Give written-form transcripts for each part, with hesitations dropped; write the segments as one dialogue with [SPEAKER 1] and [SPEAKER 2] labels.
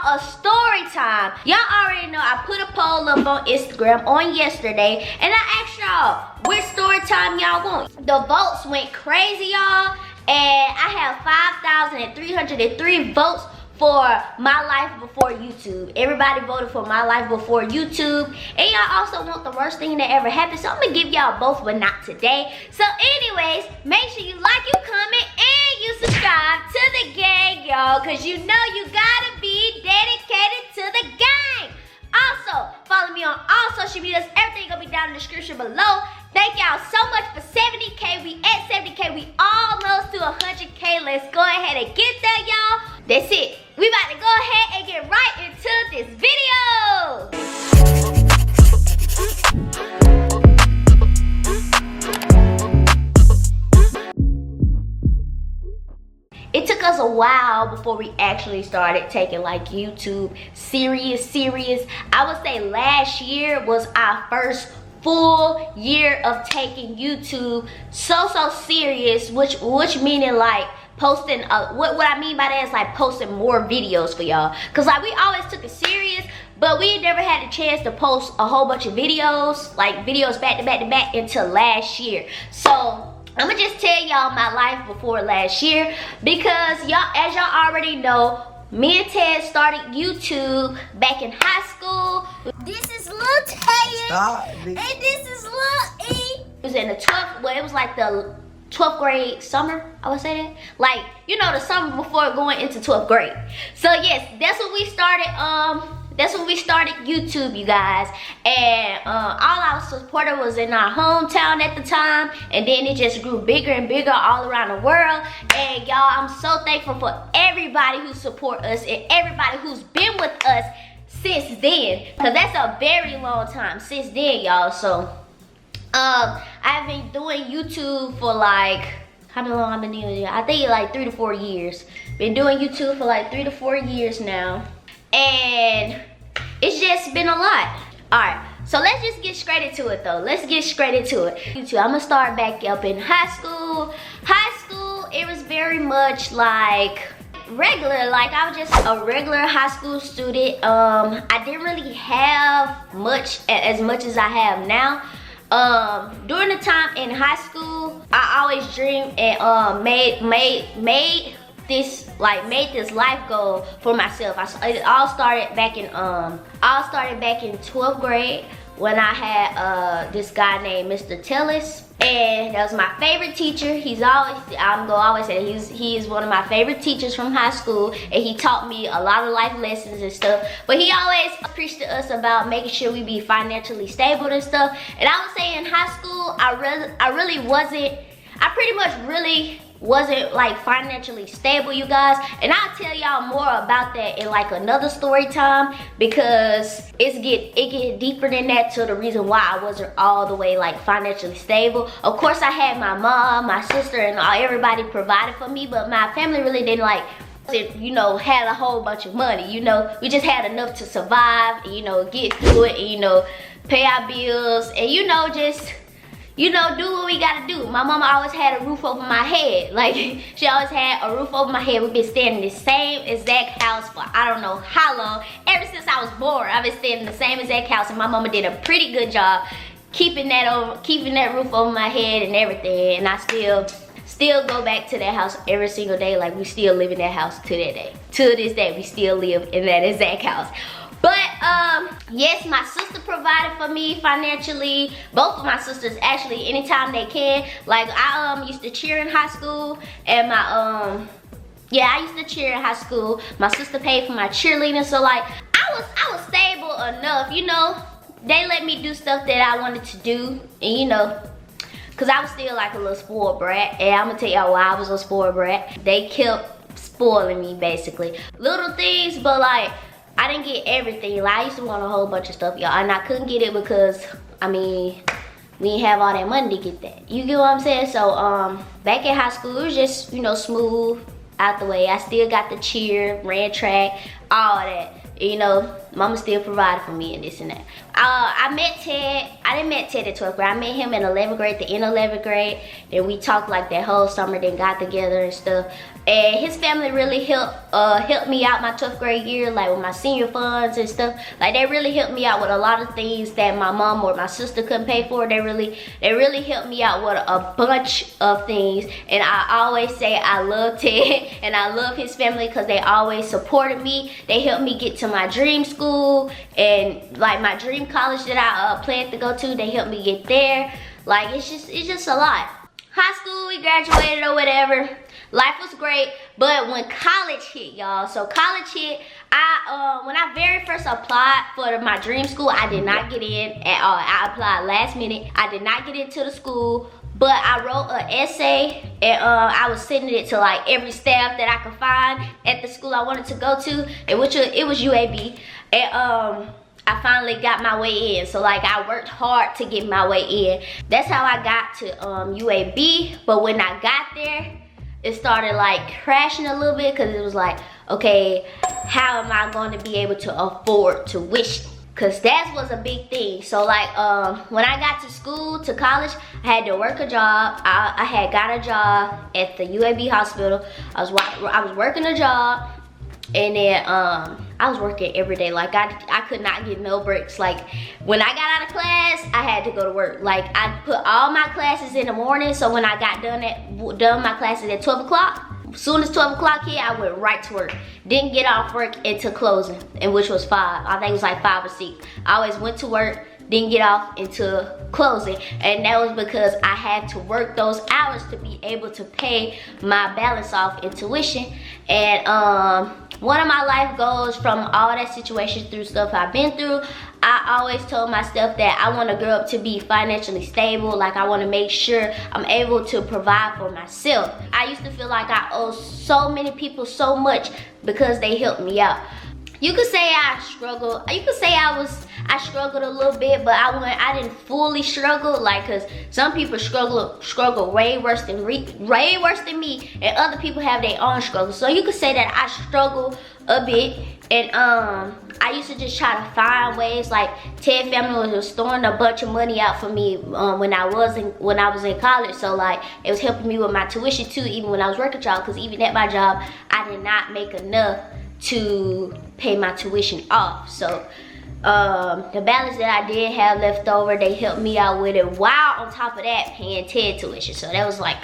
[SPEAKER 1] y'all a story time. Y'all already know I put a poll up on Instagram on yesterday, and I asked y'all which story time y'all want. The votes went crazy, y'all, and I have 5,303 votes for My Life Before YouTube. Everybody voted for My Life Before YouTube. And y'all also want the worst thing that ever happened. So I'm gonna give y'all both, but not today. So anyways, make sure you like, you comment, and you subscribe to the gang, y'all. Cause you know you gotta be dedicated to the gang. Also, follow me on all social medias. Everything gonna be down in the description below. Thank y'all so much for 70K. We at 70K. We almost to 100K. Let's go ahead and get there, y'all. That's it. We about to go ahead and get right into this video. It took us a while before we actually started taking like YouTube serious. I would say last year was our first full year of taking YouTube so serious, which meaning like posting what I mean by that is like posting more videos for y'all, because like we always took it serious, but we never had the chance to post a whole bunch of videos, like videos back to back until last year. So I'm gonna just tell y'all my life before last year, because y'all, as y'all already know, me and Ted started YouTube back in high school. This is Lil Ted, and this is Lil E. It was in the 12th, well, it was like the 12th grade summer, I would say that. Like, you know, the summer before going into 12th grade. So yes, that's when we started YouTube, you guys. And all our support was in our hometown at the time, and then it just grew bigger and bigger all around the world. And y'all, I'm so thankful for everybody who support us and everybody who's been with us since then, because that's a very long time since then, y'all. So I've been doing YouTube for like, how long I've been doing it? I think like 3 to 4 years. Been doing YouTube for like 3 to 4 years now, and it's just been a lot. All right, so let's just get straight into it though. Let's get straight into it. YouTube, I'm gonna start back up in high school. High school, it was very much like regular, like I was just a regular high school student. I didn't really have as much as I have now. During the time in high school, I always dreamed and made this life goal for myself. It all started back in 12th grade when I had this guy named Mr. Tillis, and that was my favorite teacher. I'm gonna always say he is one of my favorite teachers from high school, and he taught me a lot of life lessons and stuff. But he always preached to us about making sure we be financially stable and stuff. And I would say in high school, I pretty much really wasn't like financially stable, you guys. And I'll tell y'all more about that in like another story time, because it get deeper than that, to the reason why I wasn't all the way like financially stable. Of course, I had my mom, my sister, and everybody provided for me, but my family really didn't like, you know, had a whole bunch of money. You know, we just had enough to survive, and, you know, get through it, and, you know, pay our bills, and, you know, just, you know, do what we gotta do. My mama always had a roof over my head. Like, she always had a roof over my head. We've been staying in the same exact house for I don't know how long. Ever since I was born, I've been staying in the same exact house, and my mama did a pretty good job keeping that roof over my head and everything. And I still go back to that house every single day. Like, we still live in that house to that day. To this day, we still live in that exact house. But yes, my sister provided for me financially. Both of my sisters, actually, anytime they can. Like, I used to cheer in high school, and I used to cheer in high school. My sister paid for my cheerleading, so like I was stable enough, you know. They let me do stuff that I wanted to do, and you know, cause I was still like a little spoiled brat. And I'm gonna tell y'all why I was a spoiled brat. They kept spoiling me, basically. Little things, but like, I didn't get everything. Like, I used to want a whole bunch of stuff, y'all, and I couldn't get it because, I mean, we didn't have all that money to get that. You get what I'm saying? So, back in high school, it was just, you know, smooth out the way. I still got the cheer, ran track, all that. You know, mama still provided for me and this and that. I met Ted. I didn't met Ted at 12th grade. I met him in 11th grade, the end of 11th grade. Then we talked like that whole summer, then got together and stuff. And his family really helped me out my 12th grade year, like with my senior funds and stuff. Like they really helped me out with a lot of things that my mom or my sister couldn't pay for. They really helped me out with a bunch of things. And I always say I love Ted and I love his family because they always supported me. They helped me get to my dream school and like my dream college that I planned to go to. They helped me get there. Like it's just a lot. High school, we graduated or whatever. Life was great, but when college hit, y'all, so college hit, when I very first applied for my dream school, I did not get in at all. I applied last minute. I did not get into the school, but I wrote an essay and I was sending it to like every staff that I could find at the school I wanted to go to, and it was UAB, and I finally got my way in. So like I worked hard to get my way in. That's how I got to UAB, but when I got there, it started like crashing a little bit because it was like, okay, how am I going to be able to afford tuition? Because that was a big thing. So like when I got to school, to college, I had to work a job. I had got a job at the UAB hospital. I was working a job, and then I was working every day. Like I could not get no breaks. Like when I got out of class, I had to go to work. Like I put all my classes in the morning, so when I got done my classes at 12 o'clock, as soon as 12 o'clock hit, I went right to work. Didn't get off work until closing, and which was 5. I think it was like 5 or 6. I always went to work, didn't get off until closing, and that was because I had to work those hours to be able to pay my balance off in tuition. And one of my life goals from all that situation through stuff I've been through, I always told myself that I want to grow up to be financially stable. Like I want to make sure I'm able to provide for myself. I used to feel like I owe so many people so much because they helped me out. You could say I struggled. You could say I struggled a little bit, but I didn't fully struggle. Like, cause some people struggle way worse than me, and other people have their own struggles. So you could say that I struggle a bit, and I used to just try to find ways. Like Ted family was throwing a bunch of money out for me when I was in college. So like it was helping me with my tuition too, even when I was working job. Cause even at my job, I did not make enough to pay my tuition off. So the balance that I did have left over, they helped me out with it, while on top of that paying Ted tuition. So that was like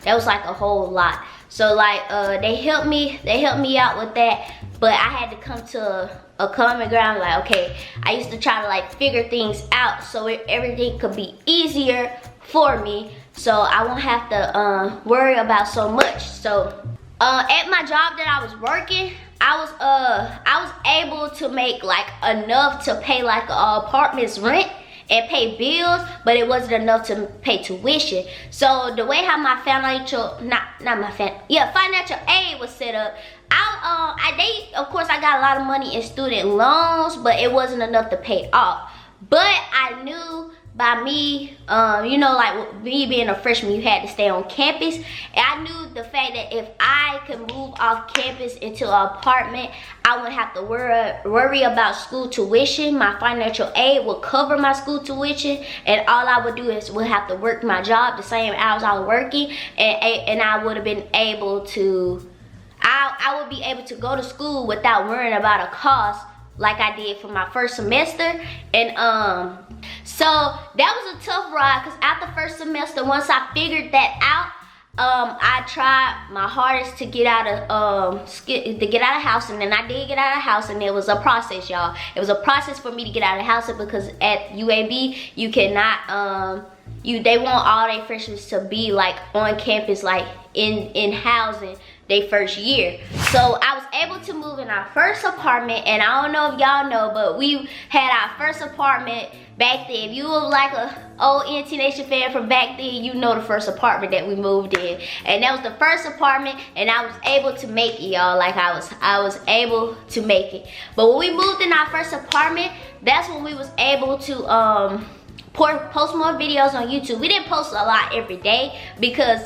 [SPEAKER 1] a whole lot. So like they helped me out with that, but I had to come to a common ground. Like, okay, I used to try to like figure things out so everything could be easier for me, so I won't have to worry about so much. So at my job that I was working, I was able to make like enough to pay like an apartment's rent and pay bills, but it wasn't enough to pay tuition. So the way how my financial aid was set up, of course I got a lot of money in student loans, but it wasn't enough to pay off. But I knew by me, you know, like me being a freshman, you had to stay on campus. And I knew the fact that if I could move off campus into an apartment, I wouldn't have to worry about school tuition. My financial aid would cover my school tuition, and all I would do is would have to work my job the same hours I was working, and I would have been able to, I would be able to go to school without worrying about a cost like I did for my first semester. And so that was a tough ride, because after first semester, once I figured that out, I tried my hardest to get out of house, and then I did get out of house, and it was a process, y'all. It was a process for me to get out of house, because at UAB you cannot they want all their freshmen to be like on campus, like in housing their first year. So I was able to move in our first apartment, and I don't know if y'all know, but we had our first apartment back then. If you were like a old NT Nation fan from back then, you know the first apartment that we moved in. And that was the first apartment, and I was able to make it, y'all. Like I was able to make it. But when we moved in our first apartment, that's when we was able to post more videos on YouTube. We didn't post a lot every day,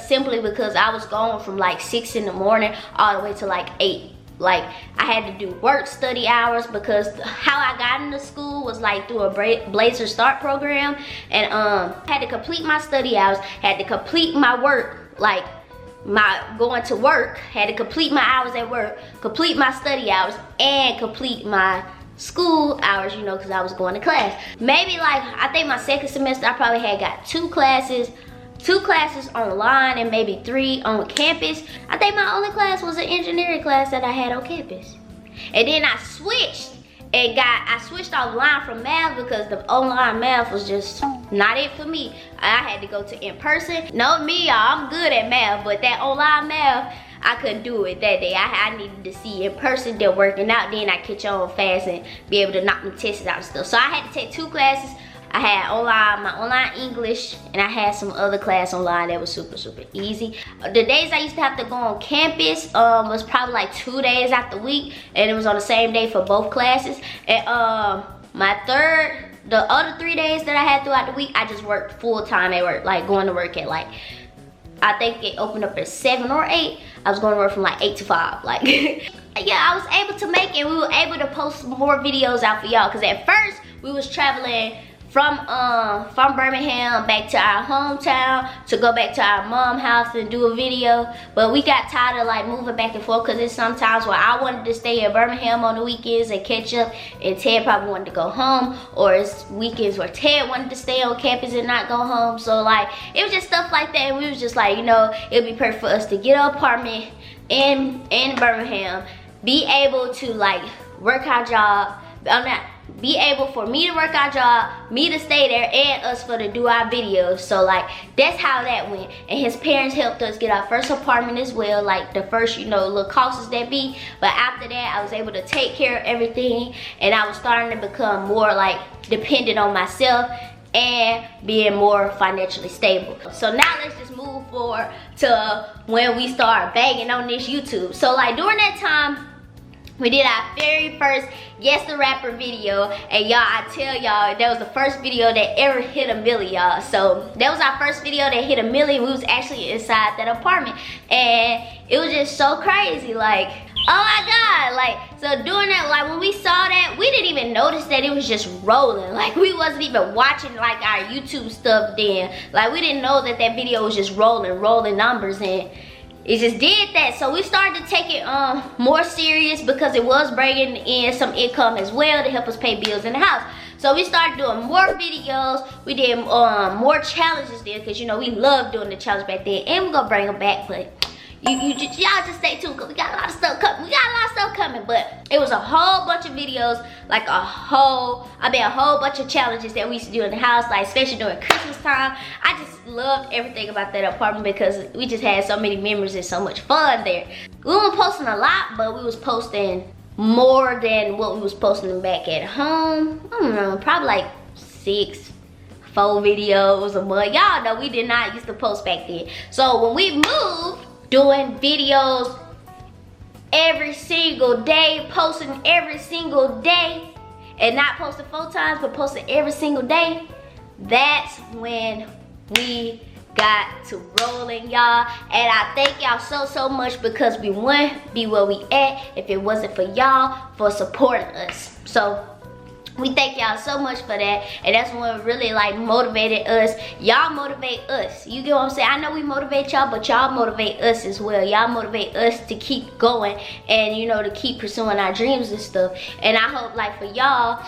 [SPEAKER 1] simply because I was going from like 6 in the morning all the way to like 8. Like I had to do work study hours, because how I got into school was like through a Blazer Start program, and had to complete my study hours, had to complete my work, like my going to work, had to complete my hours at work, complete my study hours, and complete my school hours, you know, because I was going to class. Maybe like, I think my second semester, I probably had got two classes online and maybe 3 on campus. I think my only class was an engineering class that I had on campus. And then I switched offline from math because the online math was just not it for me. I had to go to in-person. Know me, y'all, I'm good at math, but that online math, I couldn't do it that day. I needed to see in person, then working out, then I catch on fast and be able to knock them tests out and stuff. So I had to take 2 classes. I had my online English, and I had some other class online that was super, super easy. The days I used to have to go on campus was probably like 2 days out the week, and it was on the same day for both classes. And the other 3 days that I had throughout the week, I just worked full time at work, like going to work at like, I think it opened up at 7 or 8. I was going to work from like 8 to 5, like. Yeah, I was able to make it. We were able to post more videos out for y'all, because at first we was traveling from Birmingham back to our hometown to go back to our mom's house and do a video, but we got tired of like moving back and forth, because it's sometimes where I wanted to stay in Birmingham on the weekends and catch up, and Ted probably wanted to go home, or it's weekends where Ted wanted to stay on campus and not go home. So like, it was just stuff like that, and we was just like, you know, it'd be perfect for us to get an apartment in Birmingham, be able to like work our job, be able for me to work our job, me to stay there, and us for to do our videos. So like, that's how that went. And his parents helped us get our first apartment as well, like the first, you know, little costs that be. But after that, I was able to take care of everything, and I was starting to become more like dependent on myself and being more financially stable. So now let's just move forward to when we start banging on this YouTube. So like, during that time, we did our very first Guess the Rapper video, and y'all, I tell y'all, that was the first video that ever hit 1 million, y'all. So that was our first video that hit 1 million. We was actually inside that apartment, and it was just so crazy, like, oh my God. Like, so doing that, like when we saw that, we didn't even notice that it was just rolling. Like, we wasn't even watching like our YouTube stuff then. Like, we didn't know that video was just rolling numbers, and it just did that. So we started to take it more serious, because it was bringing in some income as well to help us pay bills in the house. So we started doing more videos. We did more challenges there, because you know we loved doing the challenge back then, and we're gonna bring them back. But y'all just stay tuned, because we got a lot of stuff coming. But it was a whole bunch of videos, like a whole bunch of challenges that we used to do in the house, like especially during Christmas time. I just loved everything about that apartment, because we just had so many memories and so much fun there. We weren't posting a lot, but we was posting more than what we was posting back at home. I don't know, probably like 4 videos a month. Y'all know we did not used to post back then. So when we moved, doing videos every single day, posting every single day, and not posting 4 times, but posting every single day, that's when we got to rolling, y'all. And I thank y'all so much, because we wouldn't be where we at if it wasn't for y'all for supporting us. So we thank y'all so much for that, and that's what really like motivated us. Y'all motivate us, you get what I'm saying? I know we motivate y'all, but y'all motivate us as well. Y'all motivate us to keep going, and you know, to keep pursuing our dreams and stuff. And I hope like for y'all,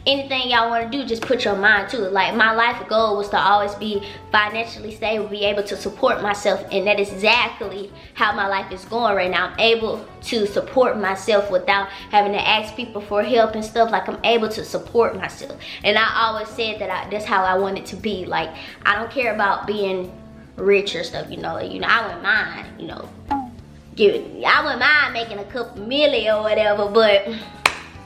[SPEAKER 1] anything y'all want to do, just put your mind to it. Like, my life goal was to always be financially stable, be able to support myself, and that is exactly how my life is going right now. I'm able to support myself without having to ask people for help and stuff. Like, I'm able to support myself, and I always said that that's how I want it to be. Like, I don't care about being rich or stuff, you know. I wouldn't mind, you know, I wouldn't mind making a couple million or whatever, but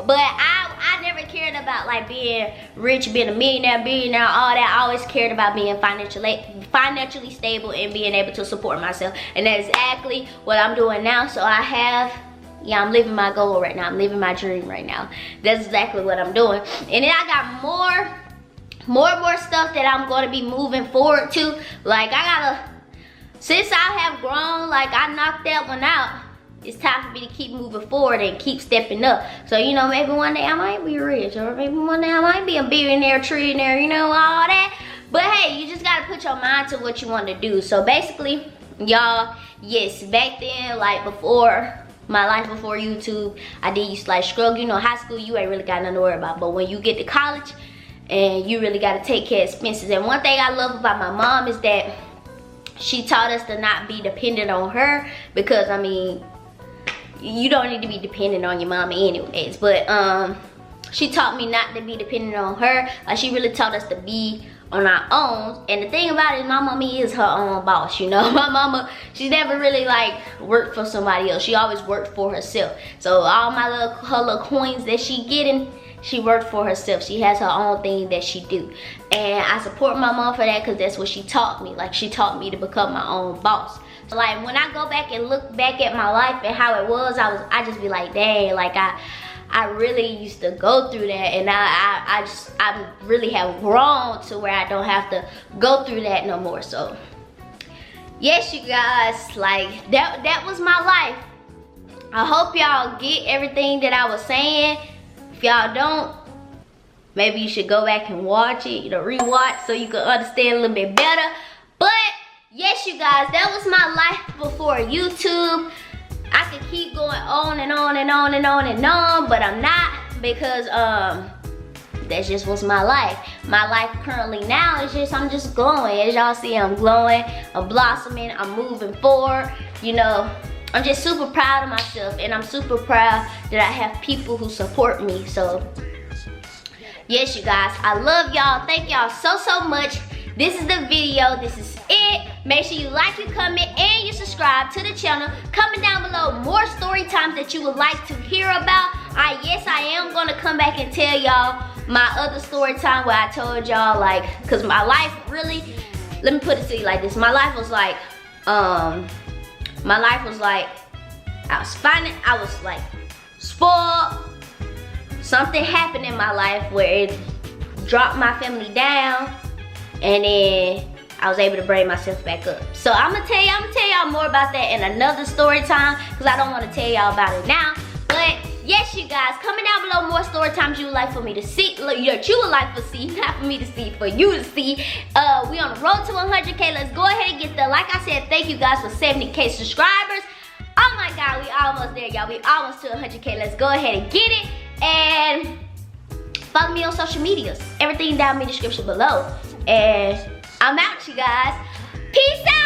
[SPEAKER 1] I never cared about like being rich, being a millionaire, billionaire, all that. I always cared about being financially stable and being able to support myself. And that's exactly what I'm doing now. So I'm living my goal right now. I'm living my dream right now. That's exactly what I'm doing. And then I got more stuff that I'm going to be moving forward to. Like, since I have grown, like I knocked that one out, it's time for me to keep moving forward and keep stepping up. So, you know, maybe one day I might be rich, or maybe one day I might be a billionaire, trillionaire, you know, all that. But hey, you just gotta put your mind to what you want to do. So basically, y'all, yes, back then, like before my life before YouTube, I did used to like struggle. You know, high school, you ain't really got nothing to worry about. But when you get to college, and you really got to take care of expenses. And one thing I love about my mom is that she taught us to not be dependent on her, because I mean, you don't need to be dependent on your mama anyways. But she taught me not to be dependent on her. Like, she really taught us to be on our own. And the thing about it is, my mommy is her own boss, you know. My mama, she never really like worked for somebody else. She always worked for herself. So all my her little coins that she getting, she worked for herself. She has her own thing that she do. And I support my mom for that, because that's what she taught me. Like, she taught me to become my own boss. So like, when I go back and look back at my life and how it was, I just be like, dang, like I really used to go through that, and I really have grown to where I don't have to go through that no more. So yes, you guys, like that was my life. I hope y'all get everything that I was saying. If y'all don't, maybe you should go back and watch it, you know, rewatch, so you can understand a little bit better. But yes, you guys, that was my life before YouTube. I could keep going on and on and on and on and on, but I'm not, because that just was my life. My life currently now is just, I'm just glowing. As y'all see, I'm glowing, I'm blossoming, I'm moving forward. You know, I'm just super proud of myself, and I'm super proud that I have people who support me. So yes, you guys, I love y'all. Thank y'all so much. This is the video. This is it. Make sure you like, you comment, and you subscribe to the channel. Comment down below more story times that you would like to hear about. Yes, I am gonna come back and tell y'all my other story time where I told y'all, like, cause my life really, let me put it to you like this. My life was like, I was like spoiled. Something happened in my life where it dropped my family down, and then I was able to bring myself back up. So I'm gonna tell y'all more about that in another story time, because I don't want to tell y'all about it now. But yes, you guys, comment down below more story times you would like for me to see, that you would like to see, not for me to see, for you to see. We on the road to 100K. Let's go ahead and get there. Like I said, thank you guys for 70K subscribers. Oh my God, we almost there, y'all. We almost to 100K. Let's go ahead and get it. And follow me on social medias. Everything down in the description below. And I'm out, you guys. Peace out.